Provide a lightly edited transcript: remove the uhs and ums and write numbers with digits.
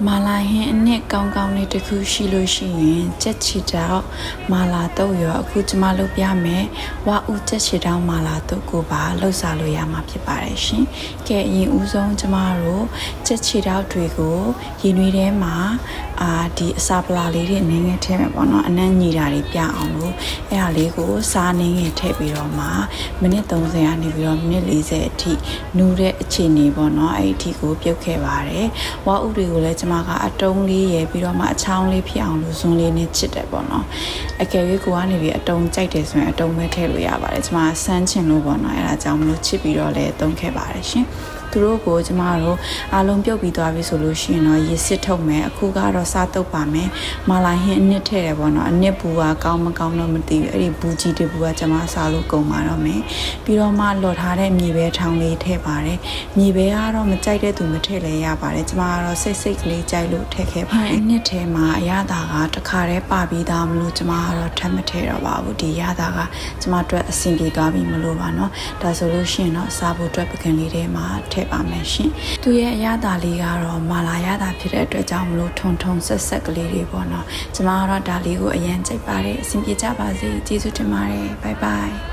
မာလာဟင်းအနှစ်ကောင်းကောင်းလေးတစ်ခုရှိလို့ရှိရင်ကြက်ချီတောက်မာလာတော့ရောအခုကျမလုပ်ပြမယ်ဝါဦးကြက်ချီတောက်မာလာတော့ကိုပါလှုပ်စားလို့ရမှာဖြစ်ပါတယ်ရှင်။ကဲအရင်ဦးဆုံးကျမတို့ကြက်ချီတောက်တွေကိုရေနွေးထဲမှာဒီအစာပလာလေးတွေအနေငယ်ထည့်မယ်ပေါ့နော်အနံ့ညီတာတွေပြအောင်လို့အဲ့ဒါလေးကိုစားနေငယ်ထည့်ပြီးတော့မှမိနစ်30ကနေပြီးတော့မိနစ်40အထိနူးတဲ့အခြေအနေပေါ့နော်အဲ့ဒီအထိကိုပြုတ်ခဲ့ပါတယ်ဝါဦးတွေကိုလည်းကျမကအတုံးလေးရယ်ပြီးတော့မှအချောင်းလေးဖြစ်အောင်လို့ဇွန်းလေးနဲ့ချစ်တယ်ပေါ့နော်အကယ်၍ကိုကနေပြီးအတုံးကြိုက်တယ်ဆိုရင်အတုံးပဲထည့်လို့ရပါတယ်ကျမဆန်းချင်လို့ပေါ့နော်အဲ့ဒါကြောင့်မလို့ချစ်ပြီးတော့လည်းသုံးခဲ့ပါတယ်ရှင်သူတို့ကိုကျမတို့အားလုံးပြုတ်ပြီးသွားပြီဆိုလို့ရှိရင်တော့ရေစစ်ထုတ်မယ်အခုကတော့စားတုပ်ပါမယ်မာလာဟင်းအနစ်ထည့်တယ်ပေါ့နော်အနစ်ဘူးကကောင်းမကောင်းတော့မသိဘူးအဲ့ဒီဘူးကြီးတဘူးကကျမစားလို့ကုန်ပါတော့မယ်ပြီးတော့မှလော်ထားတဲ့မြေပဲထောင်လေးထည့်ပါတယ်မြေပဲကတော့မကြိုက်တဲ့သူမထည့်လဲရပါတယ်ကျမကတော့စိတ်ကလေးကြိုက်လို့ထည့်ခဲ့ပါတယ်အနစ်ထဲမှာအရသာကတခါတည်းပါပြီးသားမလို့ကျမကတော့ထပ်မထည့်တော့ပါဘူးဒီရသာကကျမအတွက်အဆင်ပြေသွားပြီမလို့ပါနော်ဒါဆိုလို့ရှိရင်တော့စားဖို့အတွက်ပကံလေးထဲမှာထည့်ပါမယ်ရှင်သူရဲ့အရသာလေးကတော့မာလာရသာဖြစ်တဲ့အတွက်ကြောင့်မလို့ထုံထုံဆက်ဆက်ကလေးတွေပေါ့နော်ကျမကတော့ဒါလေးကိုအရင်ကြိုက်ပါတယ်အဆင်ပြေကြပါစေကျေးဇူးတင်ပါတယ်ဘိုင်ဘိုင်